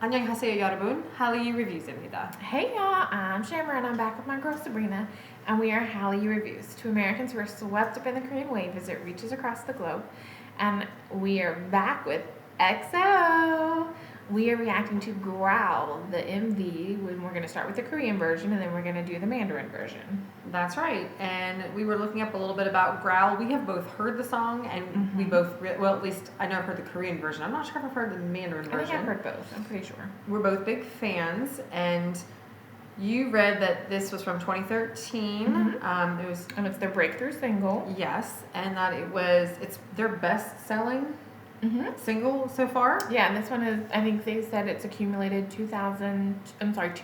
안녕하세요 여러분, Hallyu Reviews입니다. Hey y'all, I'm Shammer and I'm back with my girl Sabrina, and we are Hallyu Reviews. Two Americans who are swept up in the Korean wave as it reaches across the globe, and we are back with EXO. We are reacting to Growl, the MV, when we're going to start with the Korean version and then we're going to do the Mandarin version. That's right, and we were looking up a little bit about Growl. We have both heard the song, and we both, well, at least I know I've heard the Korean version. I'm not sure if I've heard the Mandarin version. I think I've heard both, I'm pretty sure. We're both big fans, and you read that this was from 2013. It was, and it's their breakthrough single. yes, and that it's their best-selling single so far. Yeah, and this one is, I think they said it's accumulated 2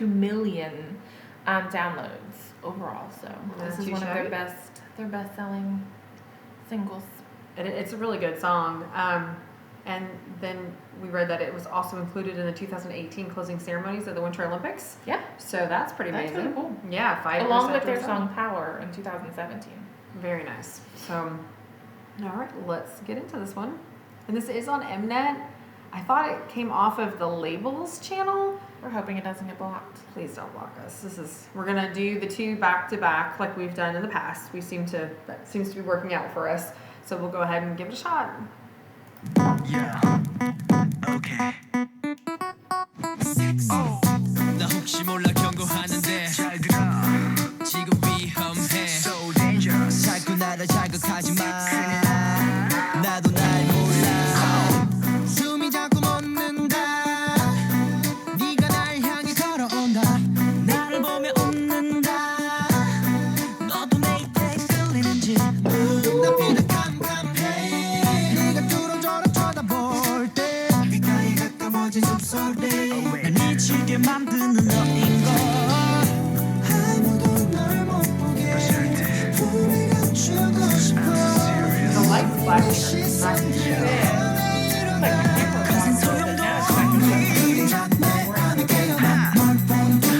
million downloads overall. So this is one of their best-selling singles. It's a really good song. And then we read that it was also included in the 2018 closing ceremonies of the Winter Olympics. Yeah. So that's pretty amazing. That's really cool. Yeah, 5 years along with after their it's song out. Power in 2017. Very nice. So, all right, let's get into this one. And this is on Mnet. I thought it came off of the Labels channel. We're hoping it doesn't get blocked. Please don't block us. We're gonna do the two back to back like we've done in the past. That seems to be working out for us. So we'll go ahead and give it a shot. Yeah. Okay. 나 혹시 몰라 경고하는데 잘 들어 지금 위험해 So dangerous 자꾸 나를 자극하지 마 나도 날 몰라 숨이 자꾸 멎는다 네가 날 향해 걸어온다 나를 보며 웃는다 너도 내 입에 끌리는지 눈앞이 캄캄해 네가 뚫어져라 쳐다볼 때 귓가에 가까워진 숨소리 날 미치게 만드는 너인 걸 아무도 널 못 보게 품에 감추고 싶어 The light's flashing. It's not too bad. It's like the camera blocked it, but now it's back to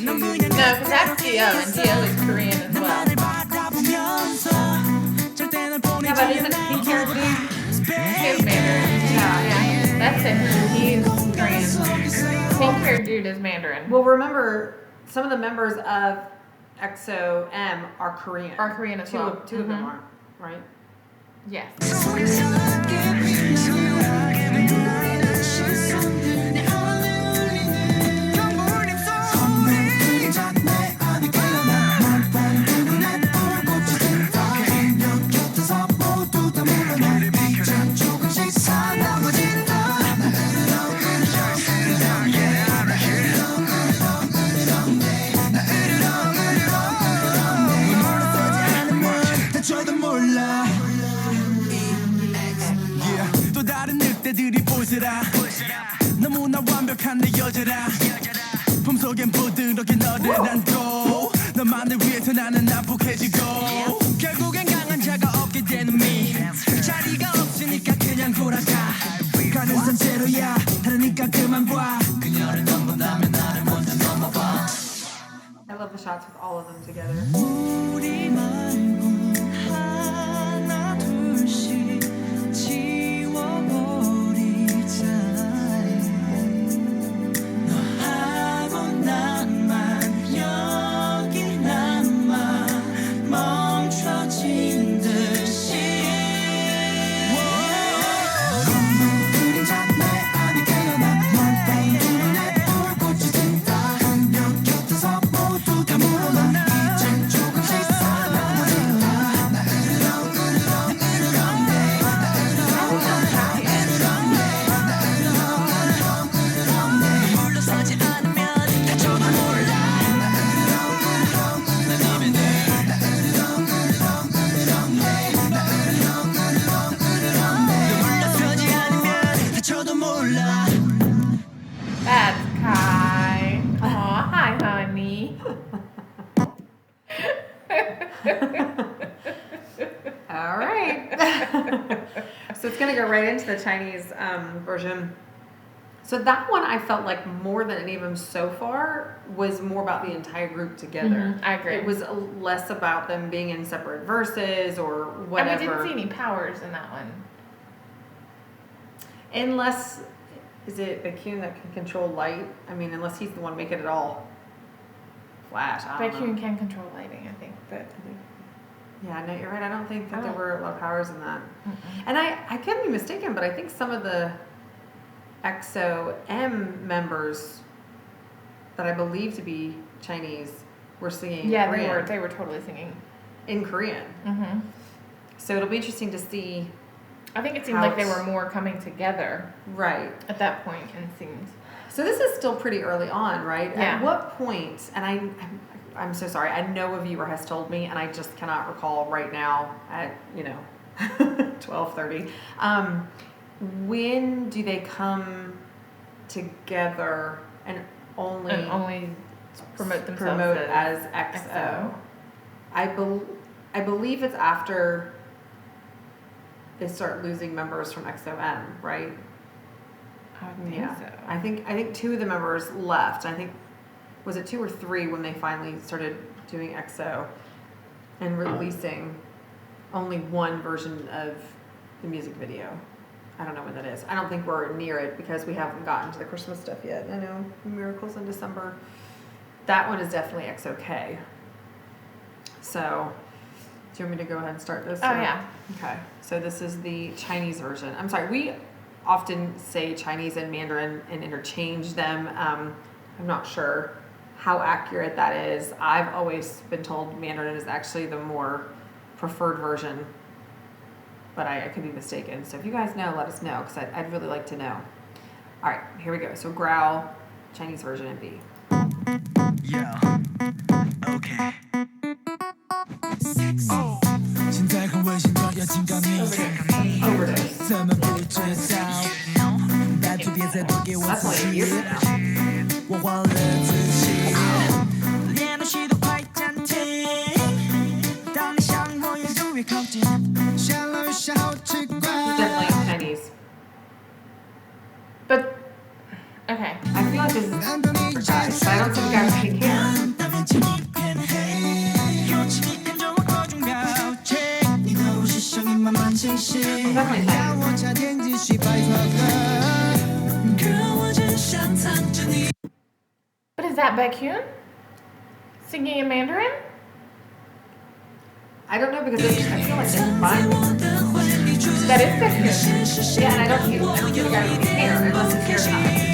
No, because that's Gio, and Gio is Korean as well. Yeah, but isn't Pink Hair Dude? He's Mandarin. Yeah. That's it. He's Korean. Pink Hair Dude is Mandarin. Well, remember, some of the members of EXO-M are Korean. Are Korean as well. Two of them are, right? Yes. 또 다른 늑대들이 보스라 너무나 완벽한 내 여자라 품속엔 부드럽게 너를 안고 너만을 위해서 나는 난폭해지고 결국엔 강한 자가 없게 되는 미 자리가 없으니까 그냥 돌아가 가는 산채로야 다르니까 그만 봐 그녀를 넘본다면 나를 먼저 넘어봐 I love the shots with all of them together. 우리 말고 하나 둘씩 지워버리자 너하고 나만 여기 남아 멈춘 All right. So it's going to go right into the Chinese version. So that one I felt like more than any of them so far was more about the entire group together. I agree. It was less about them being in separate verses or whatever. And we didn't see any powers in that one. Unless, is it Baekhyun that can control light? I mean, unless he's the one making it all flash. I don't know. Baekhyun can control lighting, I think, but Yeah, no, you're right. I don't think that there were a lot of powers in that. Mm-mm. And I could be mistaken, but I think some of the EXO-M members that I believe to be Chinese were singing Korean. they were totally singing In Korean. Mm-hmm. So it'll be interesting to see. I think it seemed like they were more coming together Right. at that point, and seemed. So this is still pretty early on, right? Yeah. At what point, and I'm so sorry, I know a viewer has told me, and I just cannot recall right now at, 12:30. When do they come together and only promote themselves promote as as EXO? I believe it's after they start losing members from EXO-M, right? I would think so. I think 2 of the members left. I think, was it 2 or 3 when they finally started doing EXO and releasing only one version of the music video. I don't know when that is. I don't think we're near it because we haven't gotten to the Christmas stuff yet. I know Miracles in December. That one is definitely EXO-K. So, do you want me to go ahead and start this? Oh, yeah. Okay. So this is the Chinese version. I'm sorry, we often say Chinese and Mandarin and interchange them. I'm not sure how accurate that is. I've always been told Mandarin is actually the more preferred version, but I could be mistaken. So if you guys know, let us know, because I'd really like to know. All right, here we go. So Growl, Chinese version in B. Yeah. Okay. 신달콤 외신 떨려진 감이 Overdose. 설마 부르짖어 나도 비해서 독에 That's like a year from now. 我忘了自己连呼吸都快暂停当你向我越走越靠近想了一下好奇怪 It's definitely Chinese. But okay. I feel like this is for guys, but I don't think guys can care. But is that Baekhyun singing in Mandarin? I don't know because I feel like it's fine. That is Baekhyun. Yeah, and I don't think guys can care unless it's your time.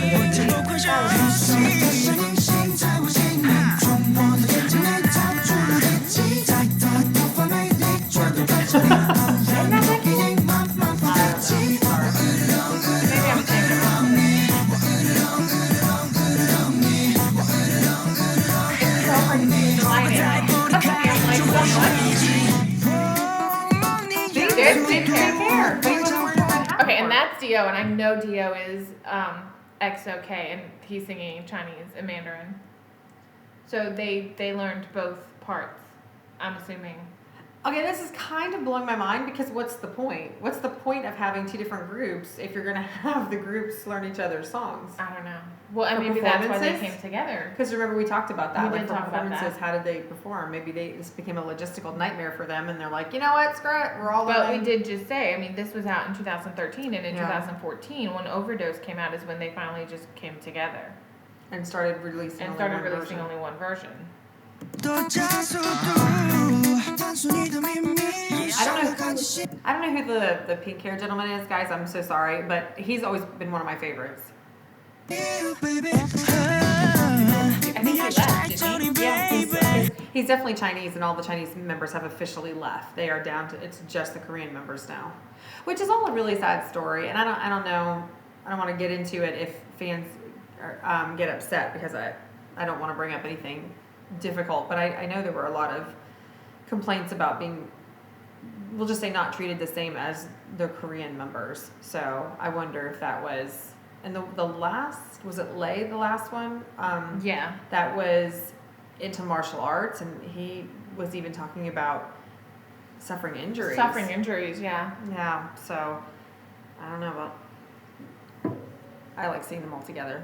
Okay, and that's Dio, and I know Dio is EXO-K, and he's singing Chinese and Mandarin. So they learned both parts, I'm assuming. Okay, this is kind of blowing my mind because what's the point? What's the point of having 2 different groups if you're going to have the groups learn each other's songs? I don't know. Well, and For maybe that's why they performances? came together. Because remember we talked about that. We Like did for talk about performances, that. how did they perform? Maybe this became a logistical nightmare for them, and they're like, you know what, screw it, we're all. But learning. we did just say, I mean, this was out in 2013, and in Yeah. 2014, when Overdose came out, is when they finally just came together and started releasing. and only started one releasing version. only one version. I don't know who the pink hair gentleman is, guys. I'm so sorry, but he's always been one of my favorites. I think he left, didn't he? Yeah, he's definitely Chinese, and all the Chinese members have officially left. They are down to it's just the Korean members now, which is all a really sad story. And I don't know. I don't want to get into it if fans get upset because I don't want to bring up anything difficult. But I know there were a lot of complaints about being, we'll just say, not treated the same as the Korean members. So I wonder if that was. And the last, was it Lei, the last one? Yeah. That was into martial arts, and he was even talking about suffering injuries. Suffering injuries, yeah. Yeah, so I don't know about. I like seeing them all together.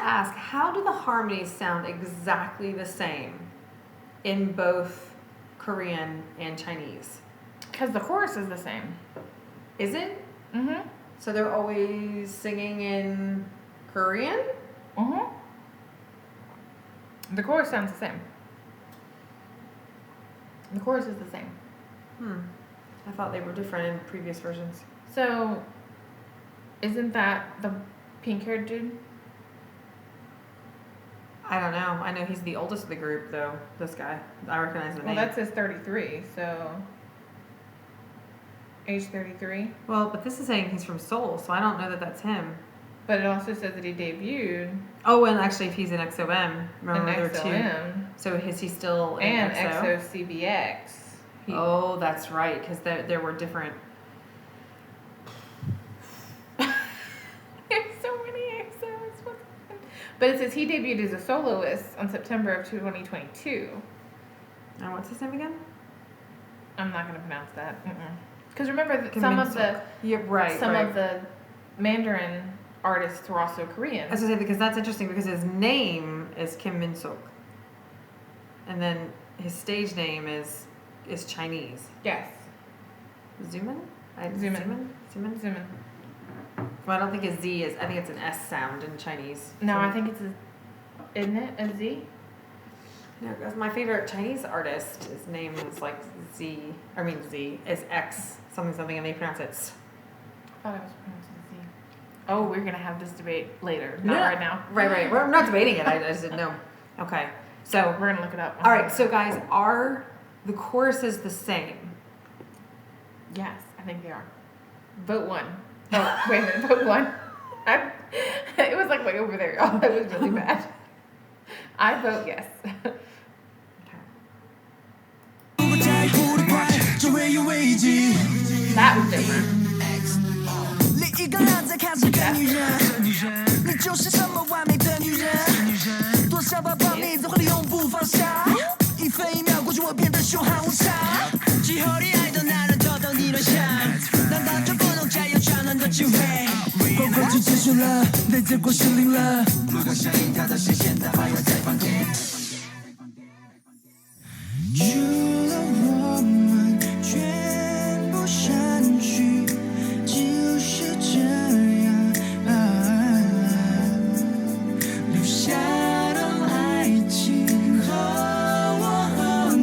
Ask, how do the harmonies sound exactly the same in both Korean and Chinese? Because the chorus is the same. Is it? Mm-hmm. So they're always singing in Korean? Mm-hmm. The chorus sounds the same. The chorus is the same. I thought they were different in previous versions. So, isn't that the pink-haired dude? I don't know. I know he's the oldest of the group, though. This guy. I recognize the name. Well, that says 33, so age 33. Well, but this is saying he's from Seoul, so I don't know that that's him. But it also says that he debuted Oh, and actually, if he's in EXO-M, remember in there were two. EXO-M So is he still in and EXO? EXO-CBX. Oh, that's right, because there were different. There's so many EXOs. But it says he debuted as a soloist on September of 2022. And what's his name again? I'm not going to pronounce that. Because remember, some of the of the Mandarin artists were also Korean. I was going to say, because that's interesting, because his name is Kim Min-sok. And then his stage name is Chinese. Yes. Zuman? Zuman. Zuman? Well, I don't think a Z is. I think it's an S sound in Chinese. No, so. I think it's isn't it a Z? No, because my favorite Chinese artist, his name is like Z, is X something, and they pronounce it S. I thought it was pronounced Z. Oh, we're going to have this debate later. Not right now. Right. We're not debating it. I just didn't know. Okay. So. We're going to look it up. All right. So, guys, are the choruses the same? Yes, I think they are. Vote one. Oh, wait a minute. Vote one. It was like way over there. Oh, that was really bad. I vote yes. That was different.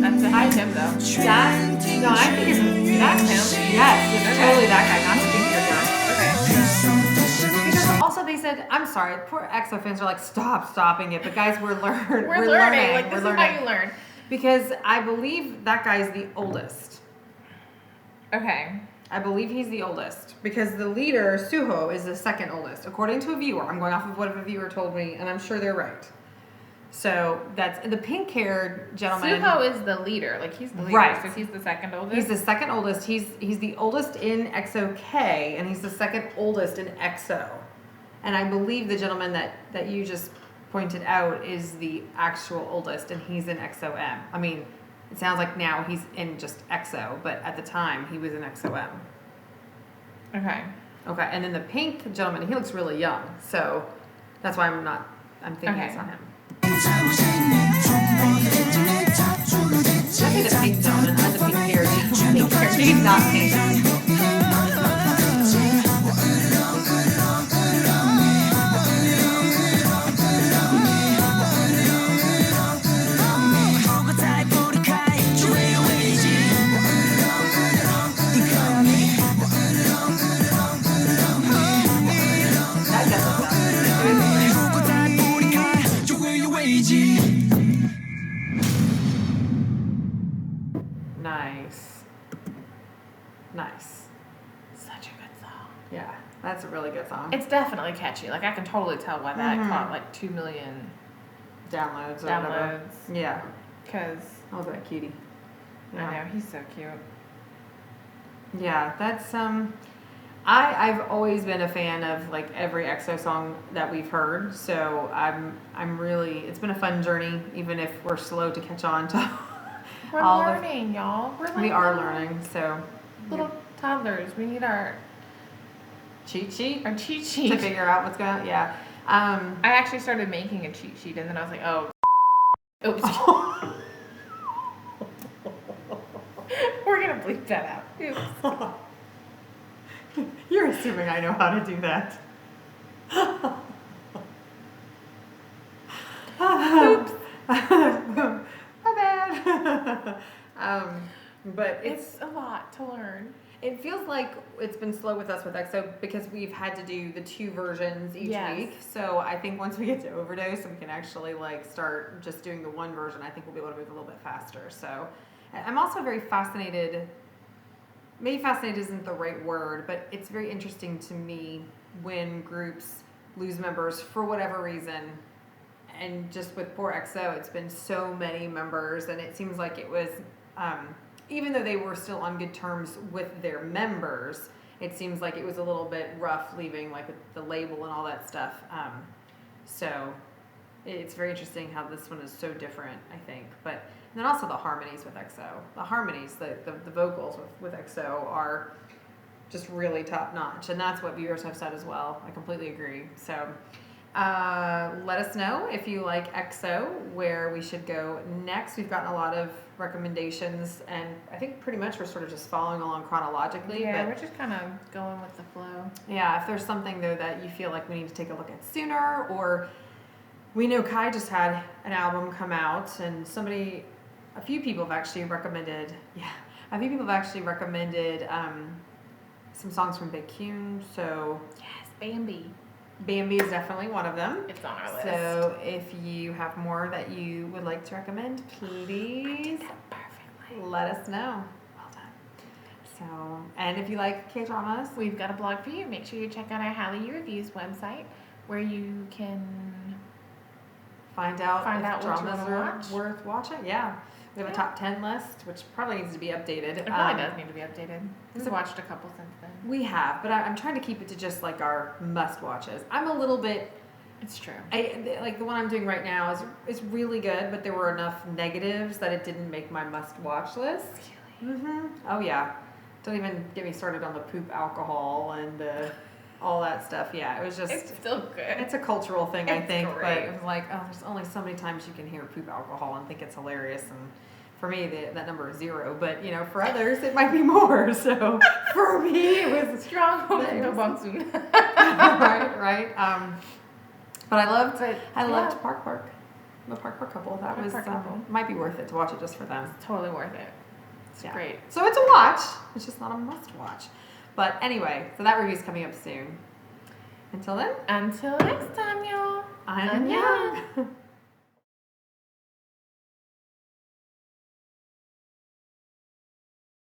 That's a high tempo. No, I think that's him. Yes, it's totally that guy, not the pink hair guy. Okay. Because also they said, I'm sorry, poor EXO fans are like, stopping it. But guys, we're learning. We're learning. Like, this is how you learn. Because I believe that guy is the oldest. Okay. I believe he's the oldest. Because the leader, Suho, is the second oldest. According to a viewer. I'm going off of what a viewer told me, and I'm sure they're right. So that's the pink-haired gentleman. Suho is the leader. Like, he's the leader. Right. So he's the second oldest. He's the second oldest. He's the oldest in EXO-K, and he's the second oldest in EXO. And I believe the gentleman that you just pointed out is the actual oldest, and he's in EXO-M. I mean, it sounds like now he's in just EXO, but at the time he was in EXO-M. Okay. Okay, and then the pink gentleman, he looks really young, so that's why I'm thinking it's not him. I think the pink gentleman has a pink hair. He's not pink. 보이지 Nice. Nice. Such a good song. Yeah, that's a really good song. It's definitely catchy. Like I can totally tell why that caught like 2 million Downloads or whatever. downloads. Yeah. Because Oh, that cutie. I know he's so cute. Yeah, that's I've always been a fan of like every EXO song that we've heard, so I'm really, it's been a fun journey, even if we're slow to catch on to We're all learning, y'all. We're like we are learning, so little toddlers. We need our cheat sheet cheat to sheet. figure out what's going on. Yeah. I actually started making a cheat sheet, and then I was like, oh, oops. We're gonna bleep that out. Oops. You're assuming I know how to do that. Oops. My bad. But It's a lot to learn. it feels like it's been slow with us with EXO because we've had to do the 2 versions each Yes. week. So I think once we get to Overdose and we can actually like start just doing the 1 version, I think we'll be able to move a little bit faster. So I'm also very fascinated. Maybe fascinated isn't the right word, but it's very interesting to me when groups lose members for whatever reason. And just with poor EXO, it's been so many members, and it seems like it was, even though they were still on good terms with their members, it seems like it was a little bit rough leaving, like with the label and all that stuff. So it's very interesting how this one is so different, I think. But and then also the harmonies with EXO. The harmonies, the vocals with EXO are just really top notch, and that's what viewers have said as well. I completely agree. So let us know if you like EXO, where we should go next. We've gotten a lot of recommendations, and I think pretty much we're sort of just following along chronologically. Yeah, but we're just kind of going with the flow. yeah, if there's something though that you feel like we need to take a look at sooner, or we know Kai just had an album come out, and a few people have actually recommended some songs from Baekhyun, so Yes, Bambi. Bambi is definitely one of them. It's on our list. So if you have more that you would like to recommend, please Perfectly. let us know. Well done. So, and if you like K-dramas, We've got a blog for you. Make sure you check out our Hallyu Reviews website, where you can find out Find if out what you dramas wanna are watch. worth watching. Yeah. We have a Yeah. top 10 list, which probably needs to be updated. It probably does need to be updated. We've watched a couple since then. We have, but I'm trying to keep it to just like our must watches. I'm a little bit, It's true. like the one I'm doing right now is really good, but there were enough negatives that it didn't make my must watch list. Really? Oh yeah. Don't even get me started on the poop alcohol and all that stuff. Yeah, it was just. It's still good. It's a cultural thing, I It's think, great. but it was like, oh, there's only so many times you can hear poop alcohol and think it's hilarious, and for me, that number is 0. But you know, for others, it might be more. So for me, it was Strong But it no was- monsoon. right. But I loved yeah. Park Park, the Park Park couple. That Park was Park couple. might be worth it to watch it just for them. Totally worth it. It's Yeah. great. So it's a watch. It's just not a must watch. But anyway, so that review's coming up soon. Until then, Until next time, y'all. I'm Annyeong. Young.